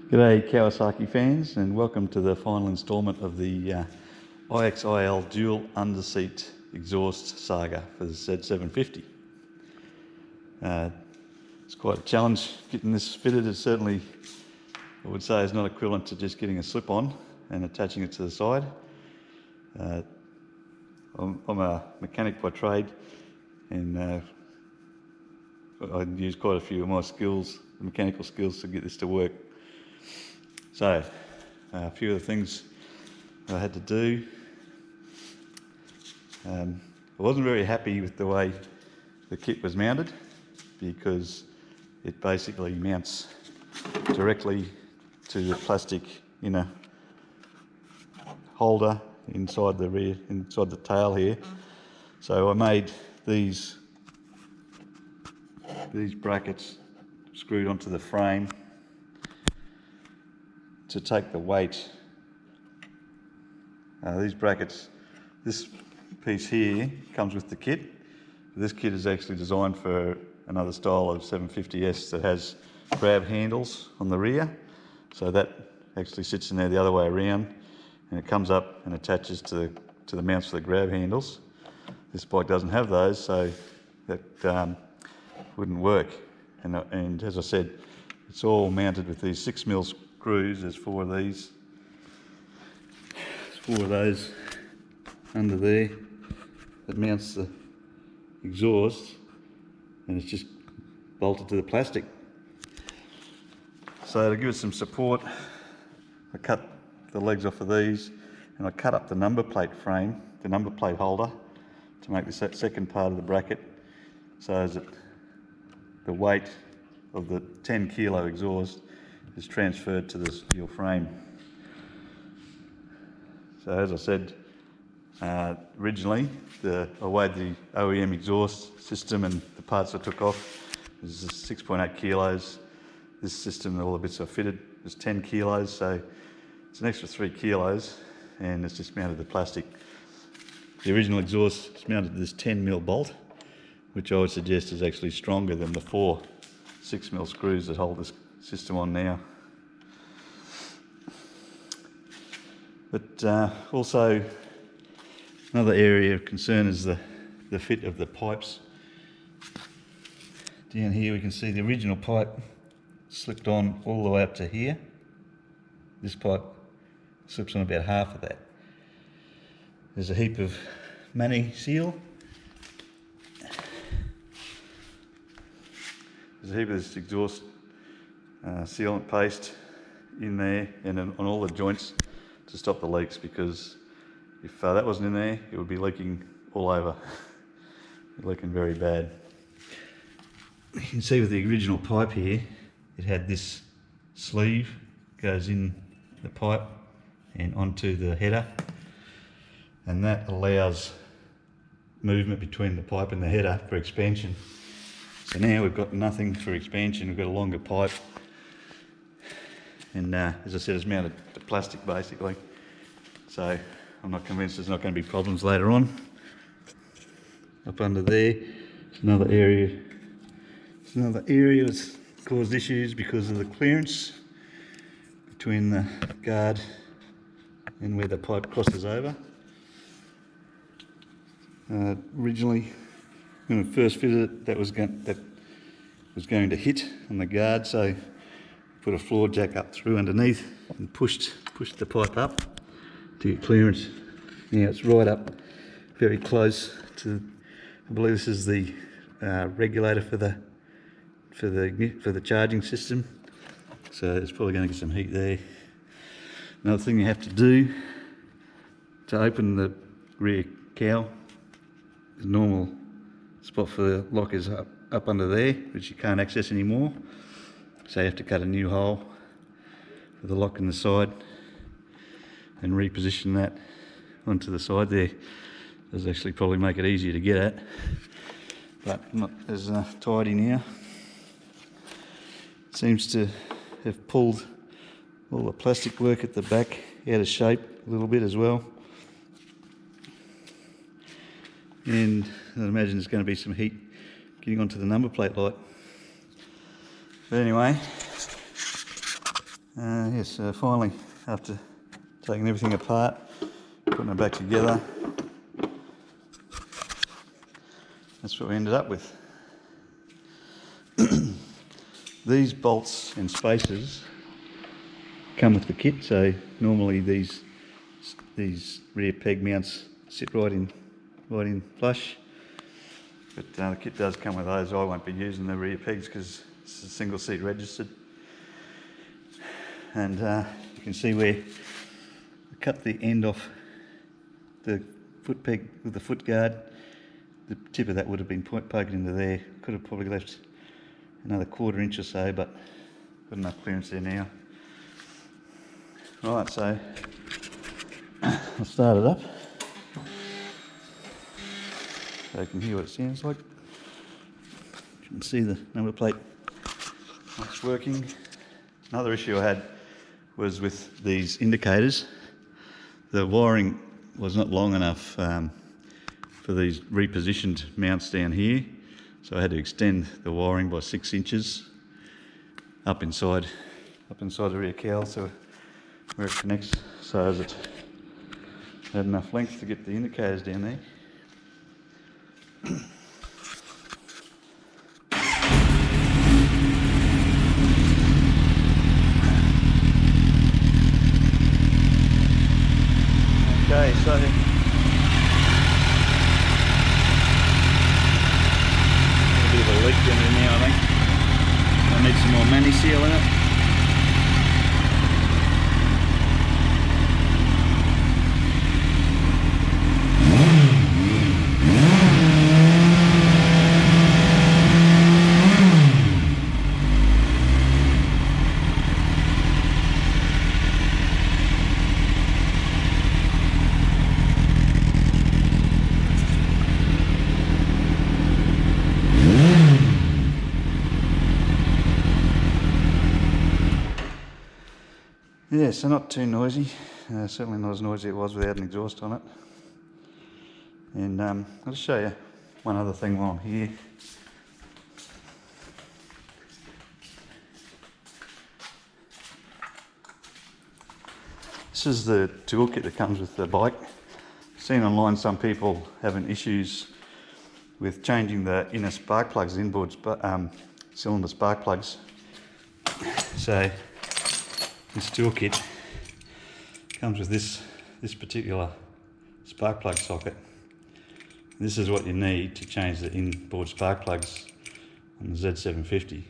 G'day Kawasaki fans, and welcome to the final instalment of the IXIL dual underseat exhaust saga for the Z750. It's quite a challenge getting this fitted. It's certainly, I would say, is not equivalent to just getting a slip-on and attaching it to the side. I'm a mechanic by trade, and I use quite a few of my skills, mechanical skills, to get this to work. So, a few of the things I had to do. I wasn't very happy with the way the kit was mounted, because it basically mounts directly to the plastic inner holder inside the tail here. So I made these brackets screwed onto the frame to take the weight. These brackets, this piece here comes with the kit. This kit is actually designed for another style of 750S that has grab handles on the rear. So that actually sits in there the other way around, and it comes up and attaches to the mounts for the grab handles. This bike doesn't have those, so that wouldn't work. And as I said, it's all mounted with these 6mm screws. There's 4 of these. There's 4 of those under there that mounts the exhaust, and it's just bolted to the plastic. So to give it some support, I cut the legs off of these, and I cut up the number plate frame, the number plate holder, to make this second part of the bracket, so that the weight of the 10 kilo exhaust is transferred to this steel frame. So as I said, originally I weighed the OEM exhaust system, and the parts I took off is 6.8 kilos. This system, all the bits are fitted, is 10 kilos, so it's an extra 3 kilos, and it's just mounted to plastic. The original exhaust is mounted to this 10mm bolt, which I would suggest is actually stronger than the 4 6mm screws that hold this system on now. But also, another area of concern is the fit of the pipes. Down here we can see the original pipe slipped on all the way up to here. This pipe slips on about half of that. There's a heap of IXIL. There's a heap of this exhaust sealant paste in there and on all the joints to stop the leaks, because if that wasn't in there, it would be leaking all over. Leaking very bad. You can see with the original pipe here, it had this sleeve goes in the pipe and onto the header, and that allows movement between the pipe and the header for expansion. So now we've got nothing for expansion, we've got a longer pipe, and as I said, it's mounted to plastic basically, so I'm not convinced there's not going to be problems later on. Up under there, it's another area that's caused issues because of the clearance between the guard and where the pipe crosses over. Originally, when I first fitted it, that was going to hit on the guard, so put a floor jack up through underneath and pushed the pipe up to get clearance. Now it's right up very close to, I believe this is the regulator for the charging system, so it's probably going to get some heat there. Another thing you have to do to open the rear cowl, the normal spot for the lock is up under there, which you can't access anymore, so you have to cut a new hole for the lock in the side and reposition that onto the side there. Does actually probably make it easier to get at, but not as tidy now. It seems to have pulled all the plastic work at the back out of shape a little bit as well, and I imagine there's going to be some heat getting onto the number plate light. But anyway, Yes, finally, after taking everything apart, putting it back together, that's what we ended up with. These bolts and spacers come with the kit, so normally these rear peg mounts sit right in flush, but the kit does come with those. I won't be using the rear pegs because it's a single seat registered. And you can see where I cut the end off the foot peg with the foot guard. The tip of that would have been poked into there. Could have probably left another 1/4 inch or so, but got enough clearance there now. Right, so I'll start it up so you can hear what it sounds like. You can see the number plate it's working. Another issue I had was with these indicators. The wiring was not long enough for these repositioned mounts down here, so I had to extend the wiring by 6 inches up inside the rear cowl, so where it connects, so as it had enough length to get the indicators down there. Okay, so a bit of a leak down there now, I think. I need some more mani seal in it. Yeah, so not too noisy, certainly not as noisy as it was without an exhaust on it. And I'll just show you one other thing while I'm here. This is the toolkit that comes with the bike. I've seen online some people having issues with changing the inner spark plugs, the inboard cylinder spark plugs. So this toolkit comes with this particular spark plug socket. This is what you need to change the inboard spark plugs on the Z750.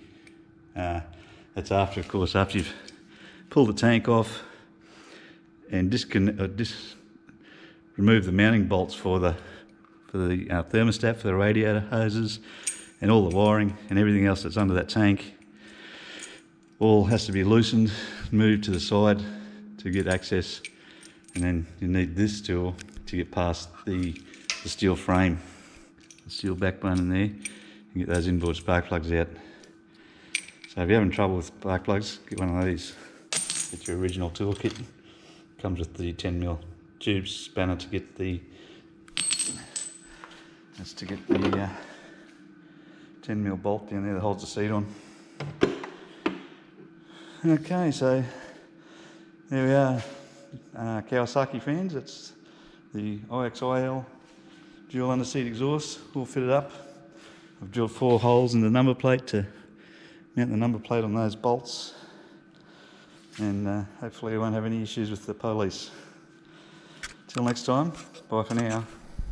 That's after, of course, after you've pulled the tank off and remove the mounting bolts for the thermostat, for the radiator hoses, and all the wiring and everything else that's under that tank. All has to be loosened, moved to the side to get access, and then you need this tool to get past the steel frame, the steel backbone in there, and get those inboard spark plugs out. So if you're having trouble with spark plugs, get one of these. Get your original toolkit. Comes with the 10mm tube spanner to get the 10mm bolt down there that holds the seat on. Okay, so there we are, Kawasaki fans. It's the IXIL dual under-seat exhaust, all fitted up. I've drilled 4 holes in the number plate to mount the number plate on those bolts, and hopefully I won't have any issues with the police. Till next time, bye for now.